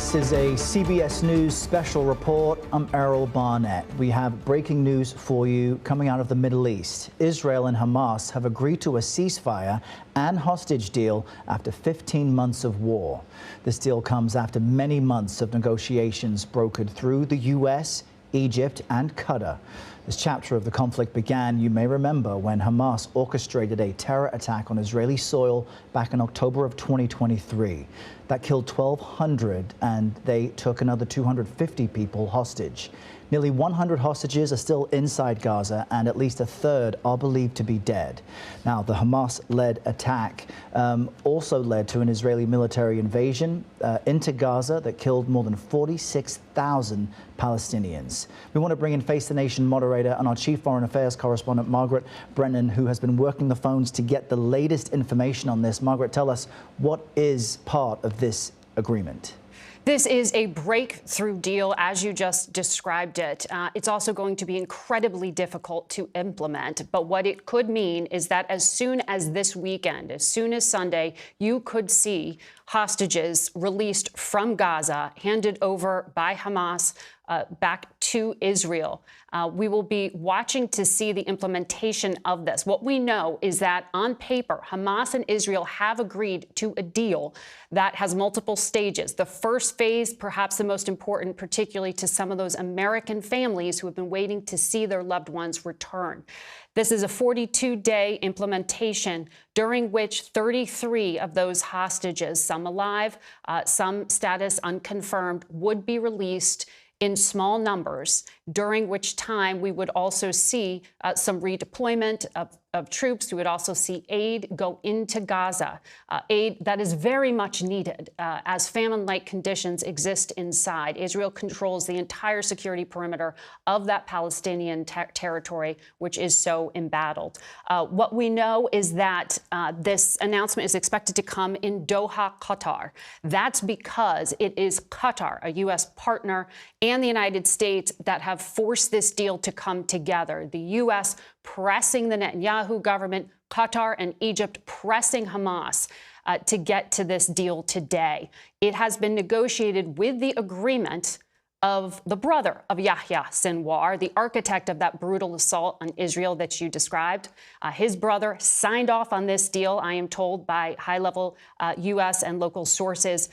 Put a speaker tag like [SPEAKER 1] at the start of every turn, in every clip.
[SPEAKER 1] This is a CBS News Special Report. I'm Erroll Barnett. We have breaking news for you coming out of the Middle East. Israel and Hamas have agreed to a ceasefire and hostage deal after 15 months of war. This deal comes after many months of negotiations brokered through the U.S., Egypt and Qatar. This chapter of the conflict began, you may remember, when Hamas orchestrated a terror attack on Israeli soil back in October of 2023. That killed 1,200 and they took another 250 people hostage. Nearly 100 hostages are still inside Gaza and at least a third are believed to be dead. Now, the Hamas-led attack also led to an Israeli military invasion into Gaza that killed more than 46,000 Palestinians. We want to bring in Face the Nation moderator and our chief foreign affairs correspondent, Margaret Brennan, who has been working the phones to get the latest information on this. Margaret, tell us, what is part of this agreement?
[SPEAKER 2] This is a breakthrough deal, as you just described it. It's also going to be incredibly difficult to implement. But what it could mean is that as soon as this weekend, as soon as Sunday, you could see hostages released from Gaza, handed over by Hamas back to Israel. We will be watching to see the implementation of this. What we know is that on paper, Hamas and Israel have agreed to a deal that has multiple stages. The first phase, perhaps the most important, particularly to some of those American families who have been waiting to see their loved ones return. This is a 42-day implementation during which 33 of those hostages, some alive, some status unconfirmed, would be released in small numbers, during which time we would also see some redeployment of troops. We would also see aid go into Gaza, aid that is very much needed as famine-like conditions exist inside. Israel controls the entire security perimeter of that Palestinian territory, which is so embattled. What we know is that this announcement is expected to come in Doha, Qatar. That's because it is Qatar, a U.S. partner, and the United States that have forced this deal to come together. The U.S. pressing the Netanyahu government, Qatar and Egypt pressing Hamas to get to this deal today. It has been negotiated with the agreement of the brother of Yahya Sinwar, the architect of that brutal assault on Israel that you described. His brother signed off on this deal, I am told, by high-level U.S. and local sources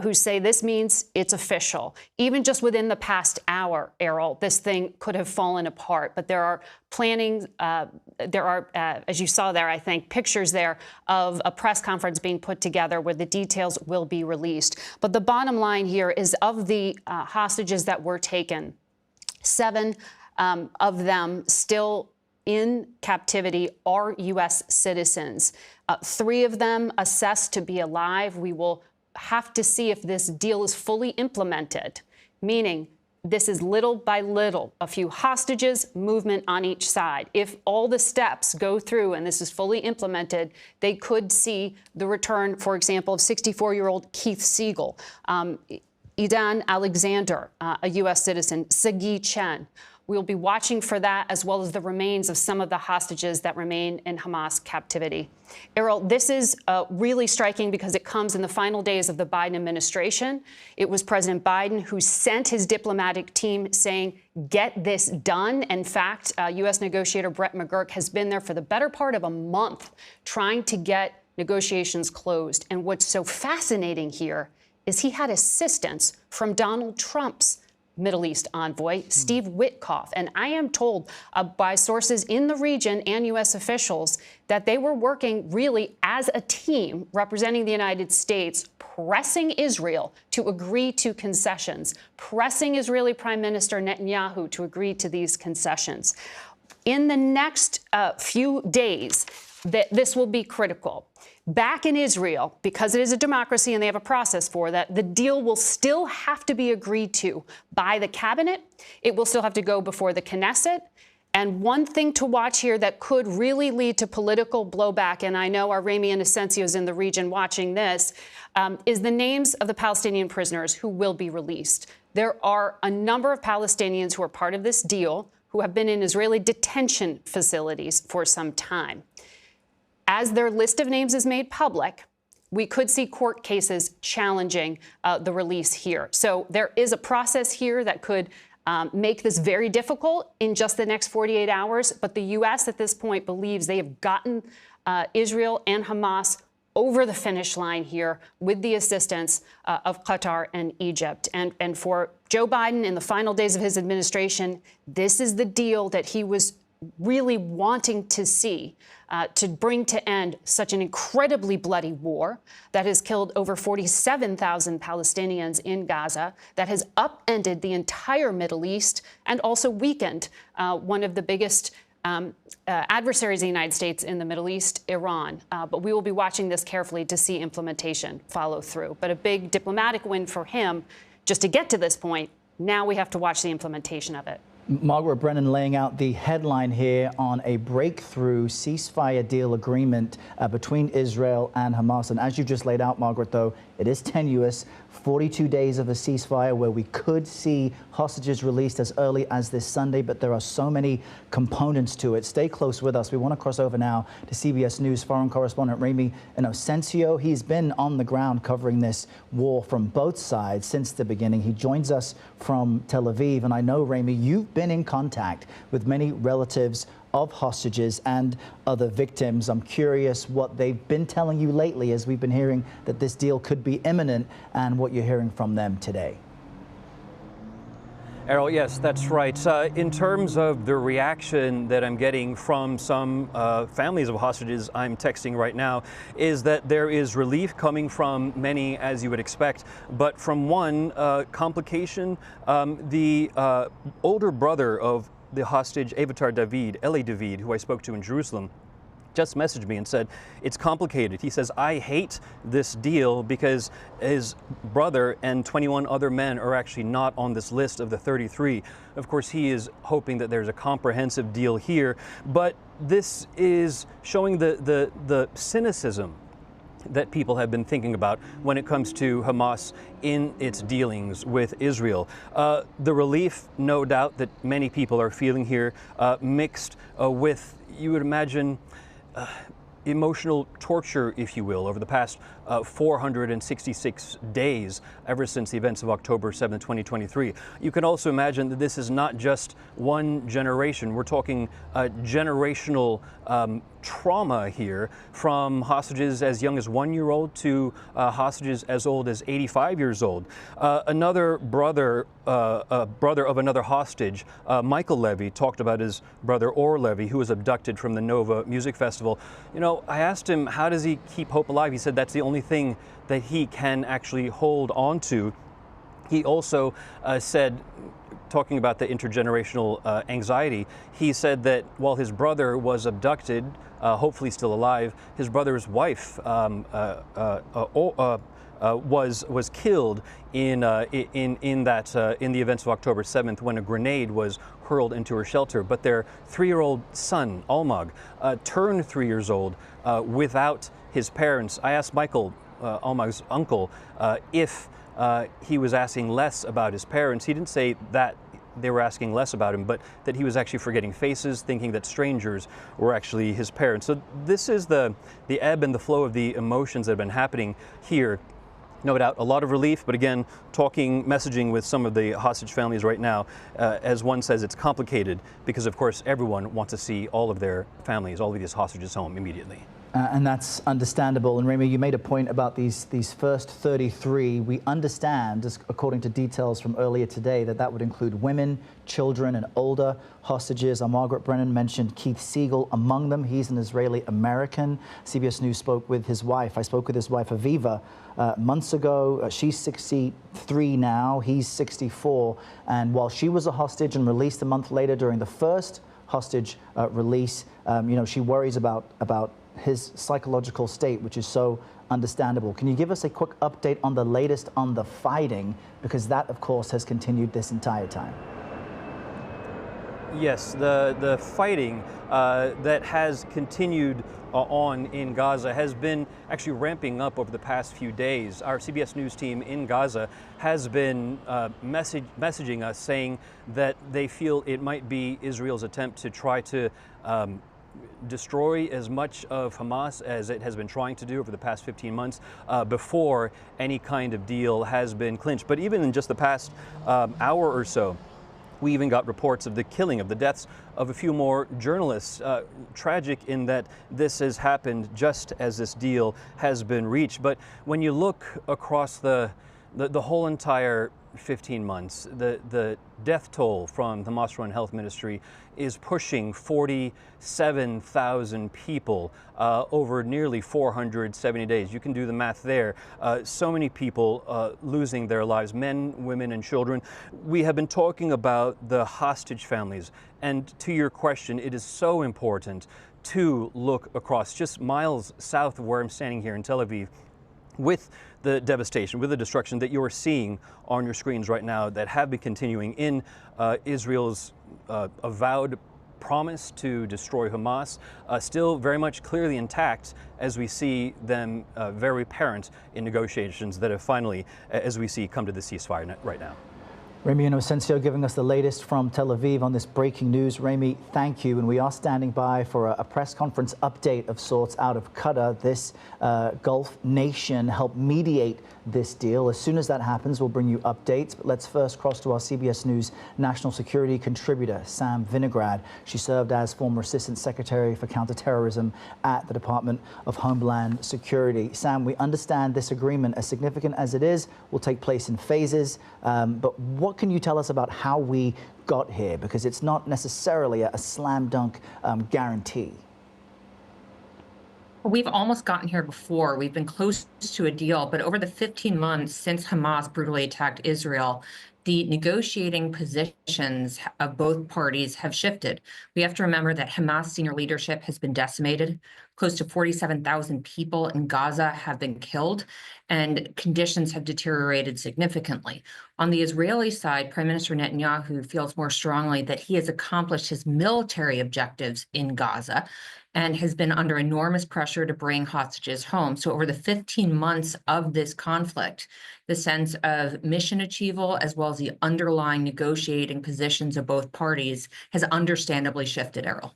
[SPEAKER 2] who say this means it's official. Even just within the past hour, Errol, this thing could have fallen apart. But there are planning, as you saw there, I think, pictures there of a press conference being put together where the details will be released. But the bottom line here is, of the hostages that were taken, 7 of them still in captivity are U.S. citizens. 3 of them assessed to be alive. We will have to see if this deal is fully implemented, meaning this is little by little, a few hostages, movement on each side. If all the steps go through and this is fully implemented, they could see the return, for example, of 64-year-old Keith Siegel, Idan Alexander, a U.S. citizen, Sagi Chen. We'll be watching for that, as well as the remains of some of the hostages that remain in Hamas captivity. Errol, this is really striking because it comes in the final days of the Biden administration. It was President Biden who sent his diplomatic team saying, get this done. In fact, U.S. negotiator Brett McGurk has been there for the better part of a month trying to get negotiations closed. And what's so fascinating here is he had assistance from Donald Trump's Middle East envoy, Steve Witkoff. And I am told by sources in the region and U.S. officials that they were working really as a team representing the United States, pressing Israel to agree to concessions, pressing Israeli Prime Minister Netanyahu to agree to these concessions. In the next few days, this will be critical. Back in Israel, because it is a democracy and they have a process for that, the deal will still have to be agreed to by the cabinet. It will still have to go before the Knesset. And one thing to watch here that could really lead to political blowback, and I know our Rami Inocencio is in the region watching this, is the names of the Palestinian prisoners who will be released. There are a number of Palestinians who are part of this deal who have been in Israeli detention facilities for some time. As their list of names is made public, we could see court cases challenging the release here. So there is a process here that could make this very difficult in just the next 48 hours. But the U.S. at this point believes they have gotten Israel and Hamas over the finish line here with the assistance of Qatar and Egypt. And for Joe Biden in the final days of his administration, this is the deal that he was really wanting to see to bring to end such an incredibly bloody war that has killed over 47,000 Palestinians in Gaza, that has upended the entire Middle East and also weakened one of the biggest adversaries of the United States in the Middle East, Iran. But we will be watching this carefully to see implementation follow through. But a big diplomatic win for him just to get to this point. Now we have to watch the implementation of it.
[SPEAKER 1] Margaret Brennan laying out the headline here on a breakthrough ceasefire deal agreement between Israel and Hamas. And as you just laid out, Margaret, though, it is tenuous. 42 days of a ceasefire where we could see hostages released as early as this Sunday, but there are so many components to it. Stay close with us. We want to cross over now to CBS News foreign correspondent Ramy Inocencio. He's been on the ground covering this war from both sides since the beginning. He joins us from Tel Aviv. And I know, Ramy, you've been in contact with many relatives of hostages and other victims. I'm curious what they've been telling you lately, as we've been hearing that this deal could be imminent, and what you're hearing from them today.
[SPEAKER 3] Errol, yes, that's right. In terms of the reaction that I'm getting from some families of hostages I'm texting right now, is that there is relief coming from many, as you would expect. But from one complication, the older brother of the hostage, Avitar David, Eli David, who I spoke to in Jerusalem, just messaged me and said, it's complicated. He says, I hate this deal because his brother and 21 other men are actually not on this list of the 33. Of course, he is hoping that there's a comprehensive deal here, but this is showing the cynicism that people have been thinking about when it comes to Hamas in its dealings with Israel. The relief, no doubt, that many people are feeling here, mixed with, you would imagine, emotional torture, if you will, over the past 466 days, ever since the events of October 7, 2023. You can also imagine that this is not just one generation. We're talking generational trauma here, from hostages as young as 1-year-old to hostages as old as 85 years old. Another brother of another hostage, Michael Levy, talked about his brother Or Levy, who was abducted from the Nova Music Festival. You know, I asked him, how does he keep hope alive? He said that's the only thing that he can actually hold on to. He also said, talking about the intergenerational anxiety, he said that while his brother was abducted, hopefully still alive, his brother's wife was killed in the events of October 7th, when a grenade was hurled into her shelter. But their 3-year-old son, Almag, turned 3 years old without his parents. I asked Michael, Almag's uncle, if he was asking less about his parents. He didn't say that they were asking less about him, but that he was actually forgetting faces, thinking that strangers were actually his parents. So this is the ebb and the flow of the emotions that have been happening here. No doubt a lot of relief, but again, messaging with some of the hostage families right now, as one says, it's complicated because, of course, everyone wants to see all of their families, all of these hostages home immediately.
[SPEAKER 1] And that's understandable. And Ramy, you made a point about these first 33. We understand, according to details from earlier today, that would include women, children, and older hostages. Margaret Brennan mentioned Keith Siegel among them. He's an Israeli American. CBS News spoke with his wife. I spoke with his wife, Aviva, months ago. She's 63 now. He's 64. And while she was a hostage and released a month later during the first hostage release, you know, she worries about his psychological state, which is so understandable. Can you give us a quick update on the latest on the fighting? Because that, of course, has continued this entire time.
[SPEAKER 3] Yes, the fighting that has continued on in Gaza has been actually ramping up over the past few days. Our CBS News team in Gaza has been messaging us, saying that they feel it might be Israel's attempt to try to destroy as much of Hamas as it has been trying to do over the past 15 months before any kind of deal has been clinched. But even in just the past hour or so, we even got reports of the killing, of the deaths of a few more journalists. Tragic in that this has happened just as this deal has been reached. But when you look across the whole entire 15 months, the death toll from the Hamas-run health ministry is pushing 47,000 people over nearly 470 days. You can do the math there. So many people losing their lives, men, women, and children. We have been talking about the hostage families. And to your question, it is so important to look across just miles south of where I'm standing here in Tel Aviv, with the devastation, with the destruction that you are seeing on your screens right now that have been continuing in Israel's avowed promise to destroy Hamas, still very much clearly intact as we see them very apparent in negotiations that have finally, as we see, come to the ceasefire right now.
[SPEAKER 1] Rami Inocencio giving us the latest from Tel Aviv on this breaking news. Rami, thank you. And we are standing by for a press conference update of sorts out of Qatar. This Gulf nation helped mediate this deal. As soon as that happens, we'll bring you updates. But let's first cross to our CBS News national security contributor, Sam Vinograd. She served as former Assistant Secretary for Counterterrorism at the Department of Homeland Security. Sam, we understand this agreement, as significant as it is, will take place in phases. But what can you tell us about how we got here? Because it's not necessarily a slam dunk guarantee.
[SPEAKER 4] We've almost gotten here before. We've been close to a deal, but over the 15 months since Hamas brutally attacked Israel, the negotiating positions of both parties have shifted. We have to remember that Hamas senior leadership has been decimated. Close to 47,000 people in Gaza have been killed, and conditions have deteriorated significantly. On the Israeli side, Prime Minister Netanyahu feels more strongly that he has accomplished his military objectives in Gaza and has been under enormous pressure to bring hostages home. So over the 15 months of this conflict, the sense of mission achievable as well as the underlying negotiating positions of both parties has understandably shifted, Erroll.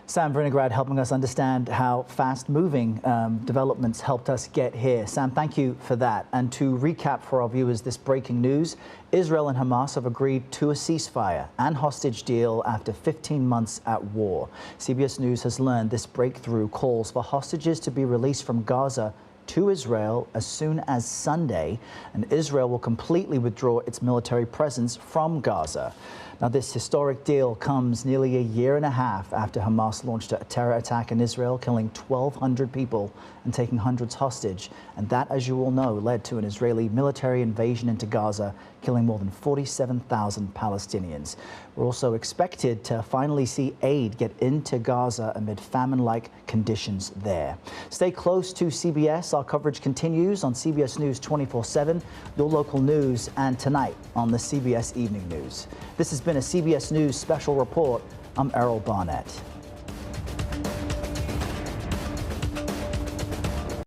[SPEAKER 1] Sam Vinograd helping us understand how fast-moving developments helped us get here. Sam, thank you for that. And to recap for our viewers this breaking news, Israel and Hamas have agreed to a ceasefire and hostage deal after 15 months at war. CBS News has learned this breakthrough calls for hostages to be released from Gaza to Israel as soon as Sunday, and Israel will completely withdraw its military presence from Gaza. Now, this historic deal comes nearly a year and a half after Hamas launched a terror attack in Israel, killing 1,200 people and taking hundreds hostage. And that, as you all know, led to an Israeli military invasion into Gaza, killing more than 47,000 Palestinians. We're also expected to finally see aid get into Gaza amid famine-like conditions there. Stay close to CBS. Our coverage continues on CBS News 24/7, your local news, and tonight on the CBS Evening News. This has been a CBS News Special Report. I'm Erroll Barnett.